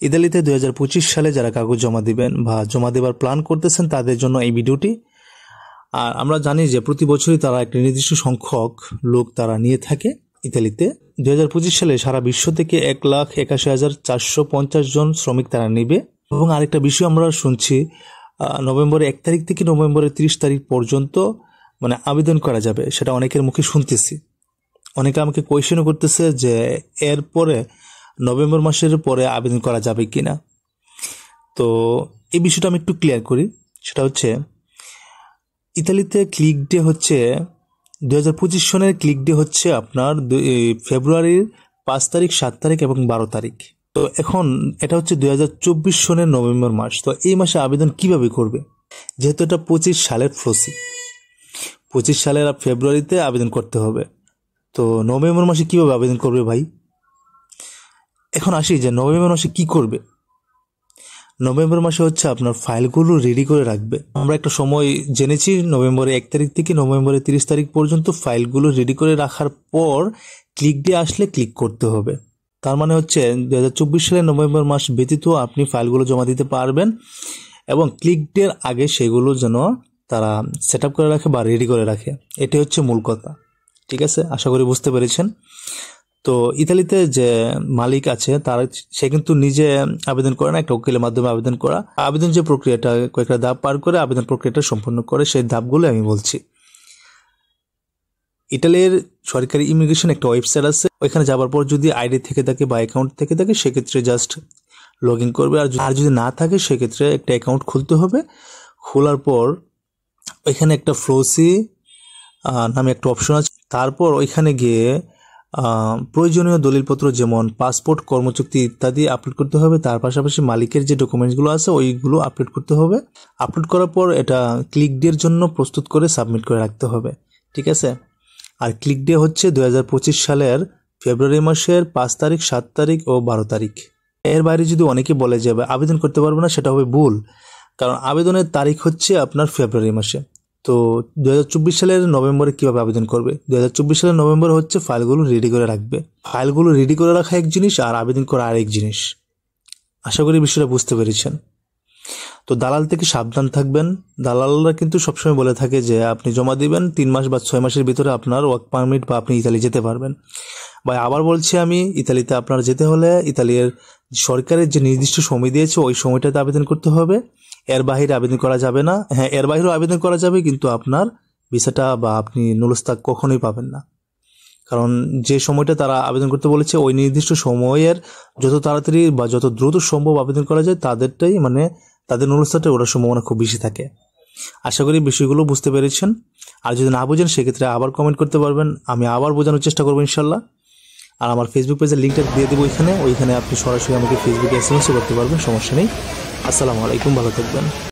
ইতালিতে 2025 সালে যারা কাগজ জমা দিবেন বা জমা দেবার প্ল্যান করতেছেন তাদের জন্য এই ভিডিওটি। আর আমরা জানি যে প্রতি বছরই তারা একটি নির্দিষ্ট সংখ্যক লোক তারা নিয়ে থাকে ইতালিতে। 2025 সালে সারা বিশ্ব থেকে 1,81,450 জন শ্রমিক তারা নেবে। এবং আরেকটা বিষয় আমরা শুনছি, নভেম্বরের 1 তারিখ থেকে নভেম্বরের 30 তারিখ পর্যন্ত মানে আবেদন করা যাবে। সেটা অনেকের মুখে শুনতেছি। অনেকে আমাকে কোয়েশ্চেনও করতেছে যে এরপরে নভেম্বর মাসের পরে আবেদন করা যাবে কিনা। তো এই বিষয়টা আমি একটু ক্লিয়ার করি। সেটা হচ্ছে ইতালিতে ক্লিক ডে হচ্ছে 2025 সনের ক্লিক ডে হচ্ছে আপনার ফেব্রুয়ারির 5 তারিখ, 7 তারিখ এবং 12 তারিখ। তো এখন এটা হচ্ছে 2024 সনের নভেম্বর মাস। তো এই মাসে আবেদন কিভাবে করবে? যেহেতু এটা 25 সালের ফ্লোসি, 25 সালের ফেব্রুয়ারিতে আবেদন করতে হবে। তো নভেম্বর মাসে কিভাবে আবেদন করবে ভাই? এখন আসি যে নভেম্বর মাসে কি করবে। নভেম্বর মাসে হচ্ছে আপনার ফাইলগুলো রেডি করে রাখবে। আমরা একটা সময় জেনেছি নভেম্বরের 1 তারিখ থেকে নভেম্বরের 30 তারিখ পর্যন্ত ফাইলগুলো রেডি করে রাখার পর ক্লিক ডে আসলে ক্লিক করতে হবে। তার মানে হচ্ছে 2024 সালের নভেম্বর মাস ব্যতীত আপনি ফাইলগুলো জমা দিতে পারবেন এবং ক্লিক ডের আগে সেগুলো যেন তারা সেট আপ করে রাখে বা রেডি করে রাখে। এটাই হচ্ছে মূল কথা। ঠিক আছে, আশা করি বুঝতে পেরেছেন। তো ইতালিতে যে মালিক আছে সে কিন্তু নিজে আবেদন করে না, একটা উকিলের মাধ্যমে আবেদন করা। আবেদন যে প্রক্রিয়াটা কয়েকটা ধাপ পার করে আবেদন প্রক্রিয়াটা সম্পন্ন করে, সেই ধাপগুলো আমি বলছি। ইতালির সরকারি ইমিগ্রেশন একটা ওয়েবসাইট আছে, ওইখানে যাবার পর যদি আইডি থেকে থাকে বা অ্যাকাউন্ট থেকে থাকে সেক্ষেত্রে জাস্ট লগ ইন করবে। আর যদি না থাকে সেক্ষেত্রে একটা অ্যাকাউন্ট খুলতে হবে। খোলার পর ওইখানে একটা ফ্লোসি নামে একটা অপশন আছে। তারপর ওইখানে গিয়ে প্রয়োজনীয় দলিলপত্র যেমন পাসপোর্ট, কর্মচুক্তি ইত্যাদি আপলোড করতে হবে। তার পাশাপাশি মালিকের যে ডকুমেন্টসগুলো আছে ওইগুলো আপলোড করতে হবে। আপলোড করার পর এটা ক্লিক ডের জন্য প্রস্তুত করে সাবমিট করে রাখতে হবে। ঠিক আছে। আর ক্লিক ডে হচ্ছে 2025 সালের ফেব্রুয়ারি মাসের 5 তারিখ, 7 তারিখ ও 12 তারিখ। এর বাইরে যদি অনেকে বলে যে আবেদন করতে পারবে না, সেটা হবে ভুল। কারণ আবেদনের তারিখ হচ্ছে আপনার ফেব্রুয়ারি মাসে। তো 2024 সালের নভেম্বরে কিভাবে আবেদন করবে? 2024 সালের নভেম্বর হচ্ছে ফাইলগুলো রেডি করে রাখবে। ফাইলগুলো রেডি করে রাখা এক জিনিস আর আবেদন করা আরেক জিনিস। আশা করি বিষয়টা বুঝতে পেরেছেন। তো দালাল থেকে সাবধান থাকবেন। দালালরা কিন্তু সবসময় বলে থাকে যে আপনি জমা দিবেন 3 মাস বা 6 মাসের ভিতরে আপনার ওয়ার্ক পারমিট বা আপনি ইতালি যেতে পারবেন। বা আবার বলছি আমি, ইতালিতে আপনার যেতে হলে ইতালির সরকারের যে নির্দিষ্ট সময় দিয়েছে ওই সময়টাতে আবেদন করতে হবে। এর বাইরে আবেদন করা যাবে না। হ্যাঁ, এর বাইরেও আবেদন করা যাবে, কিন্তু আপনার ভিসাটা বা আপনি নুলস্তাক কখনোই পাবেন না। কারণ যে সময়টা তারা আবেদন করতে বলেছে ওই নির্দিষ্ট সময়ের যত তাড়াতাড়ি বা যত দ্রুত সম্ভব আবেদন করা যায় তাদেরটাই মানে তাদের নুলস্তাকটা ওটার সম্ভাবনা খুব বেশি থাকে। আশা করি বিষয়গুলো বুঝতে পেরেছেন। আর যদি না বোঝেন সেক্ষেত্রে আবার কমেন্ট করতে পারবেন, আমি আবার বোঝানোর চেষ্টা করবো ইনশাল্লাহ। আর আমার ফেসবুক পেজের লিঙ্কটা দিয়ে দেবো ওইখানে আপনি সরাসরি আমাকে ফেসবুকে SMS করতে পারবেন, সমস্যা নেই। আসসালামু আলাইকুম, ভালো থাকবেন।